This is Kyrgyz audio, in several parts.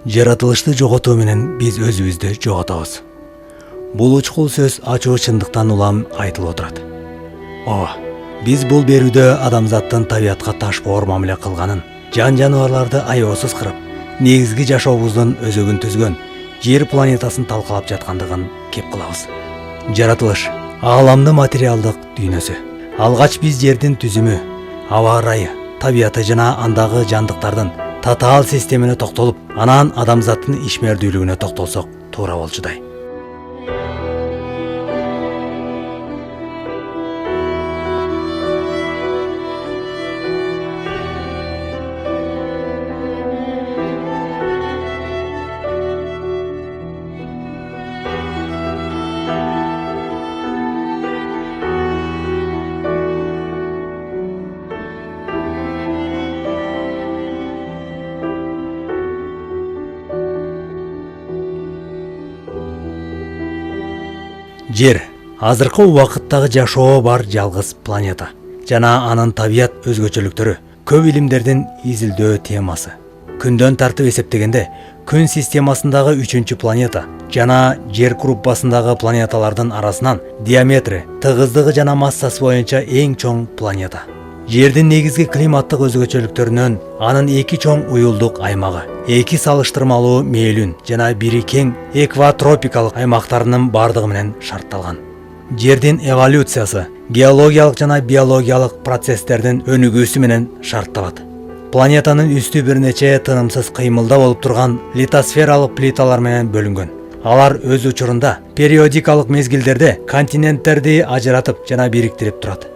Жаратылышты жоготуу менен биз өзүбүздү жоготобуз. Бул учкул сөз ачуу чындыктан улам айтылып отурат. Ооба, биз бул берүүдө адамзаттын табиятка таш боор мамиле кылганын, жан-жаныбарларды аябасыз кырып, негизги жашообуздун өзөгүн түзгөн Жер планетасын талкалап жаткандыгын кеп кылабыз. Жаратылыш ааламдын материалдык дүйнөсү. Алгач биз Жердин түзүмү, аба ырайы, табияты жана андагы жандыктардын татаал системине токтолуп, анан адамзаттын ишмердүүлүгүнө токтолсок туура болчудай. Жер азыркы убакыттагы жашоо бар жалгыз планета жана анын табият өзгөчөлүктөрү көп илимдердин изилдөө темасы. Күндөн тартып эсептегенде, күн системасындагы 3-чү планета жана Жер группасындагы планеталардын арасынан диаметри, тыгыздыгы жана массасы боюнча эң чоң планета. Жердин негизги климаттык өзгөчөлүктөрүнөн анын 2 чоң уюлдук аймагы, 2 салыштырмалуу мээлүүн жана бири кең экватропикалык аймактарынын бардыгы менен шартталган. Жердин эволюциясы геологиялык жана биологиялык процесстердин өнүгүүсү менен шартталат. Планетанын үстү бир нече тынымсыз кыймылда болуп турган литосфералык плиталар менен бөлүнгөн. Алар өз учурунда периодикалык мезгилдерде континенттерди ажыратып жана бириктирип турат.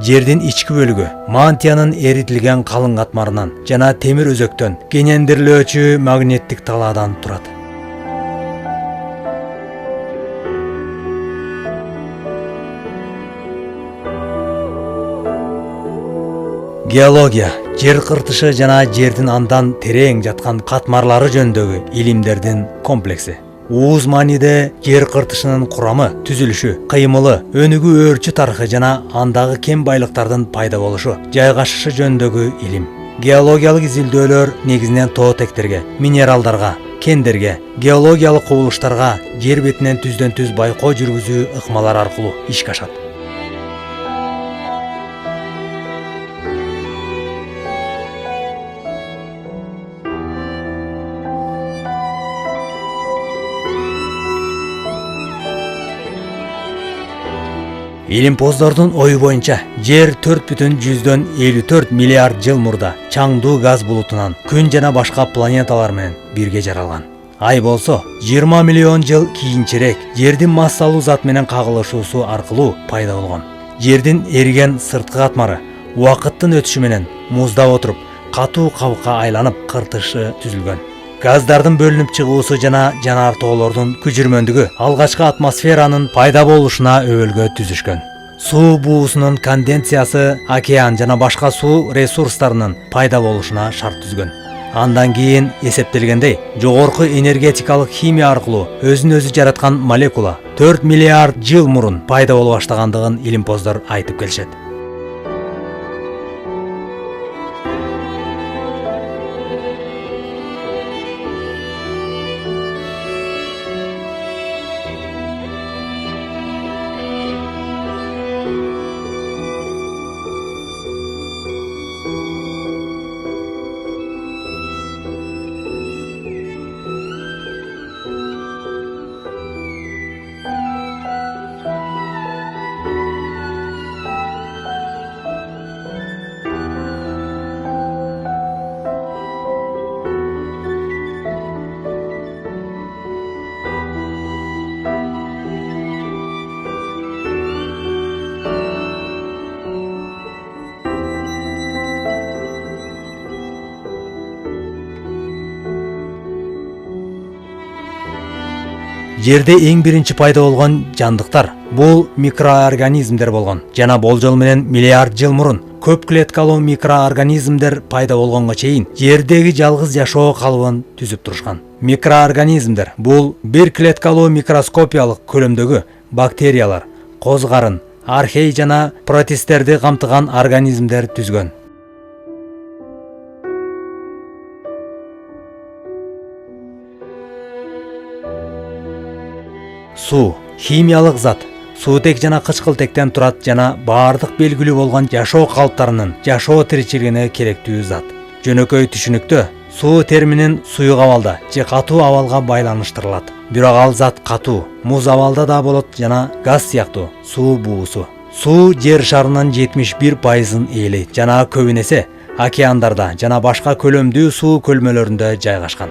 Жердин ички бөлүгү мантиянын эритилген калың катмарынан жана темир өзөктөн кенендирилүүчү магниттик талаадан турат. Геология жер кыртышы жана жердин андан терең жаткан катмарлары жөнүндөгү илимдердин комплекси. Ууз мааниде жер кыртышынын курамы, түзүлүшү, кыймылы, өнүгүү өөрчү тарыхы жана андагы кен байлыктардын пайда болушу, жайгашышы жөнүндөгү илим. Геологиялык изилдөөлөр негизинен тоо тектерге, минералдарга, кендерге, геологиялык кубулуштарга жер бетинен түздөн түз байкоо жүргүзүү ыкмалар аркылуу ишке ашат. Илимпоздордун ою боюнча, Жер 4,54 миллиард жыл мурда чаңдуу газ булутунан күн жана башка планеталар менен бирге жаралган. Ай болсо 20 миллион жыл кийинчерээк Жердин массалуу зат менен кагылышуусу аркылуу пайда болгон. Жердин эриген сырткы катмары убакыттын өтүшү менен муздап отуруп, катуу кабыкка айланып кыртышы түзүлгөн. Газдардын бөлүнүп чыгуусу жана жанар тоолордун күчүрмөндүгү алгачкы атмосферанын пайда болушуна өбөлгө түзүшкөн. Суу буусунун конденсациясы океан жана башка суу ресурстарынын пайда болушуна шарт түзгөн. Андан кийин эсептелгендей, жогорку энергетикалык химия аркылуу өзүн өзү жараткан молекула 4 миллиард жыл мурун пайда боло баштагандыгын илимпоздор айтып келишет. Жерде эң биринчи пайда болгон жандыктар бул микроорганизмдер болгон жана болжол менен миллиард жыл мурун көп клеткалуу микроорганизмдер пайда болгонго чейин Жердеги жалгыз жашоо калыбын түзүп турушкан. Микроорганизмдер бул бир клеткалуу микроскопиялык көлөмдөгү бактериялар, козгарын, архей жана протистерди камтыган организмдер түзгөн. Суу химиялык зат. Суутек жана кычкылтектен турат жана баардык белгилүү болгон жашоо калыптарынын жашоо тиричилигине керектүү зат. Жөнөкөй түшүнүктө суу терминин суюк абалда же катуу абалга байланыштырылат. Бирок ал зат катуу, муз абалда да болот жана газ сыяктуу суу буусу. Суу жер шарынын 71%-ын ээлейт жана көбүнесе океандарда жана башка көлөмдүү суу көлмөлөрүндө жайгашкан.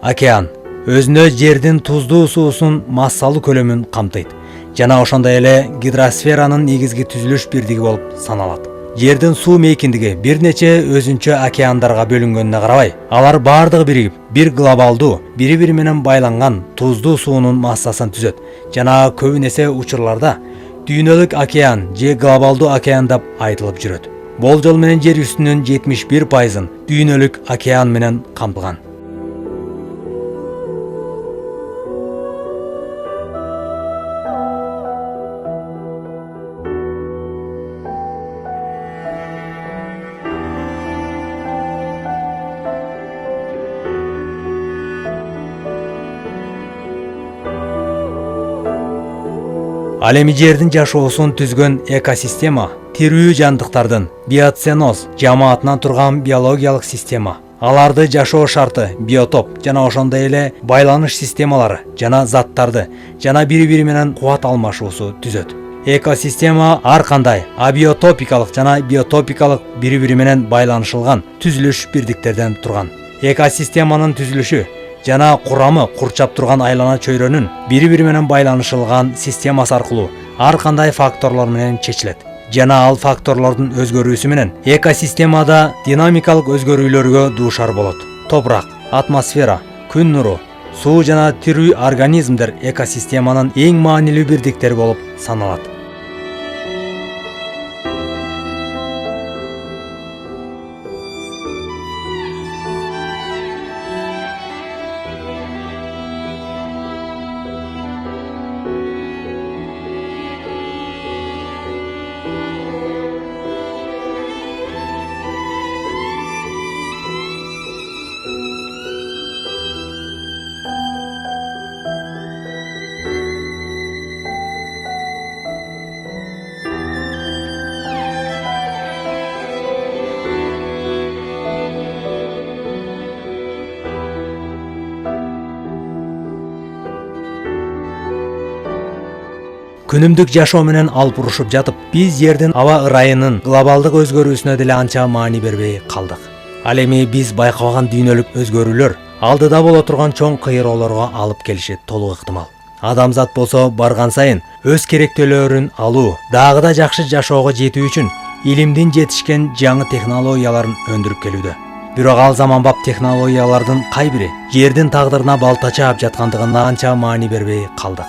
Океан өзүнө жердин туздуу суусунун массалуу көлөмүн камтыйт жана ошондой эле гидросферанын негизги түзүлүш бирдиги болуп саналат. Жердин суу мейкиндиги бир нече өзүнчө океандарга бөлүнгөнүнө карабай, алар баардыгы биригип бир глобалдуу, бири-бири менен байланган туздуу суунун массасын түзөт жана көбүнесе учурларда дүйнөлүк океан же глобалдуу океан деп айтылып жүрөт. Болжол менен жер үстүнүн 71%-ын дүйнөлүк океан менен камтылган. Ал эми жердин жашоосун түзгөн экосистема тирүү жандыктардын биоценоз жамаатынан турган биологиялык система. Аларды жашоо шарты, биотоп жана ошондой эле байланыш системалары жана заттарды жана бири-бири менен кубат алмашуусу түзөт. Экосистема ар кандай абиотопикалык жана биотопикалык бири-бири менен байланышылган түзүлүш бирдиктерден турган. Экосистеманын түзүлүшү жана курамы курчап турган айлана чөйрөнүн бири-бири менен байланышылган системасы аркылуу ар кандай факторлор менен чечилет. Жана ал факторлордун өзгөрүүсү менен экосистемада динамикалык өзгөрүүлөргө дуушар болот. Топурак, атмосфера, күн нуру, суу жана тирүү организмдер экосистеманын эң маанилүү бирдиктери болуп саналат. Күнүмдүк жашоо менен алып урушуп жатып, биз жердин аба ырайынын глобалдык өзгөрүүсүнө деле анча маани бербей калдык. Ал эми биз байкабаган дүйнөлүк өзгөрүүлөр алдыда боло турган чоң кыйроолорго алып келиши толук ыктымал. Адамзат болсо барган сайын өз керектөөлөрүн алуу, дагы да жакшы жашоого жетүү үчүн илимдин жетишкен жаңы технологияларын өндүрүп келүүдө. Бирок ал заманбап технологиялардын кай бири жердин тагдырына балта чаап жаткандыгына анча маани бербей калдык.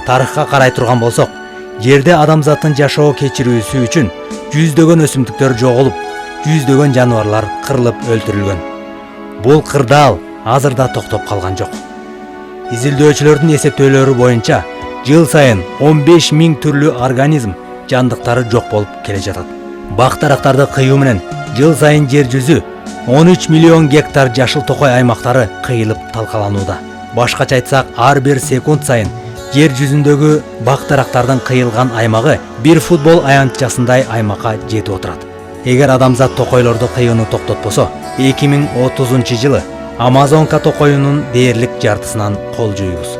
тарыхка карай турган болсок, жерде адамзаттын жашоо кечирүүсү үчүн жүздөгөн өсүмдүктөр жоголуп, жүздөгөн жаныбарлар кырылып өлтүрүлгөн. Бул кырдаал азыр да токтоп калган жок. Изилдөөчүлөрдүн эсептөөлөрү боюнча, жыл сайын 15 000 түрлүү организм жандыктары жок болуп келе жатат. Бак дарактарды кыюу менен жыл сайын жер жүзү 13 миллион гектар жашыл токой аймактары кыйылып талкаланууда. Башкача айтсак, ар бир секунд сайын жер жүзүндөгү бак дарактардын кыйылган аймагы бир футбол аянтчасындай аймакка жетип отурат. Эгер адамзат токойлорду кыюуну токтотпосо, 2030 жылы Амазонка токоюнун дээрлик жартысынан кол жуйбуз.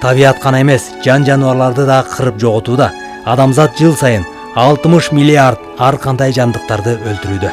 Табият гана эмес, жан жаныбарларды да кырып жоготууда. Адамзат жыл сайын 60 миллиард ар кандай жандыктарды өлтүрүүдө.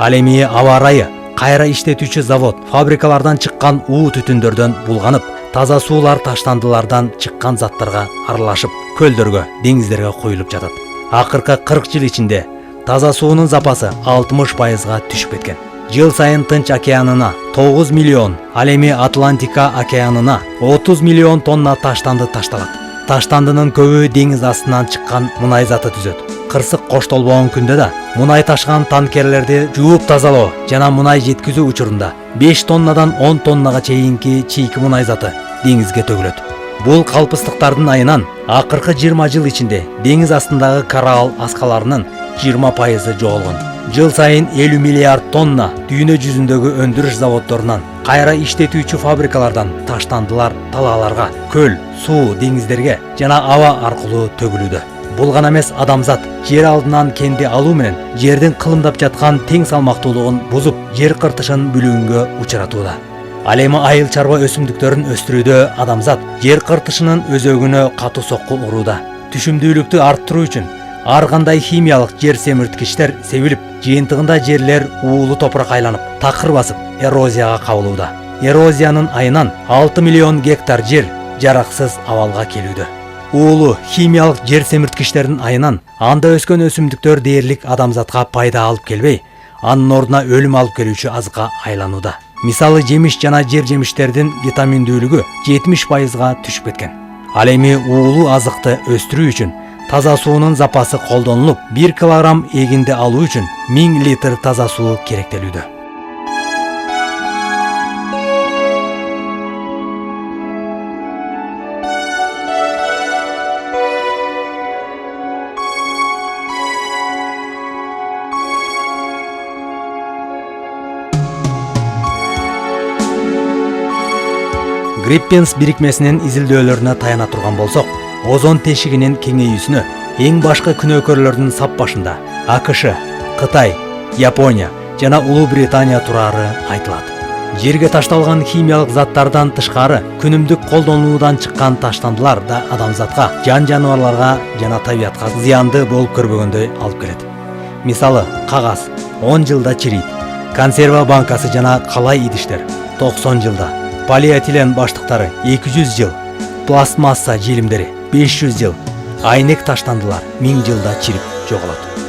Ал эми аба ырайы, кайра иштетүүчү завод, фабрикалардан чыккан уу түтүндөрдөн булганып, таза суулар таштандылардан чыккан заттарга аралашып, көлдөргө, деңиздерге куюлуп жатат. Акыркы 40 жыл ичинде таза суунун запасы 60%га түшүп кеткен. Жыл сайын Тынч океанына 9 миллион, ал эми Атлантика океанына 30 миллион тонна таштанды ташталат. Таштандынын көбү деңиз астынан чыккан мунай заты түзөт. Кырсык коштолбогон күндө да мунай ташкан танкерлерди жууп тазалоо жана мунай жеткизүү учурунда 5 тоннадан 10 тоннага чейинки чийки мунай заты деңизге төгүлөт. Бул калпыстыктардын айынан акыркы 20 жыл ичинде деңиз астындагы коралл аскаларынын 20% жоголгон. Жыл сайын 50 миллиард тонна дүйнө жүзүндөгү өндүрүш заводдорунан, кайра иштетүүчү фабрикалардан таштандылар талааларга, көл, суу, деңиздерге жана аба аркылуу төгүлүүдө. Бул гана эмес, адамзат жер алдынан кенди алуу менен жердин кылымдап жаткан тең салмактуулугун бузуп, жер кыртышын бүлүүнгө учуратууда. Ал эми айыл чарба өсүмдүктөрүн өстүрүүдө адамзат жер кыртышынын өзөгүнө катуу сокку урууда. Түшүмдүүлүктү арттыруу үчүн ар кандай химиялык жер семирткичтер себилип, жыйынтыгында жерлер уулуу топурак айланып, такыр басып, эрозияга кабылууда. Эрозиянын айынан 6 миллион гектар жер жараксыз абалга келүүдө. Уулуу химиялык жер семирткичтердин айынан анда өскөн өсүмдүктөр дээрлик адамзатка пайда алып келбей, анын ордуна өлүм алып келүүчү азыкка айланууда. Мисалы, жемиш жана жер жемиштердин витаминдүүлүгү 70%га түшүп кеткен. Ал эми уулуу азыкты өстүрүү үчүн таза суунун запасы колдонулуп, 1 килограмм эгинди алуу үчүн 1000 литр таза суу керектелүүдө. Гриппенс бирикмесинин изилдөөлөрүнө таяна турган болсок, озон тешигинин кеңейүүсүнө эң башкы күнөөкөрлөрдүн сап башында АКШ, Кытай, Япония жана Улуу Британия турары айтылат. Жерге ташталган химиялык заттардан тышкары күнүмдүк колдонуудан чыккан таштандылар да адамзатка, жан жаныбарларга жана табиятка зыянды болуп көрбөгөндөй алып келет. Мисалы, кагаз 10 жылда чирийт, консерва банкасы жана калай идиштер 90 жылда, полиэтилен баштыктары 200 жыл, пластмасса желимдери 500 жыл, айнек таштандылар 1000 жылда чирип жоголот.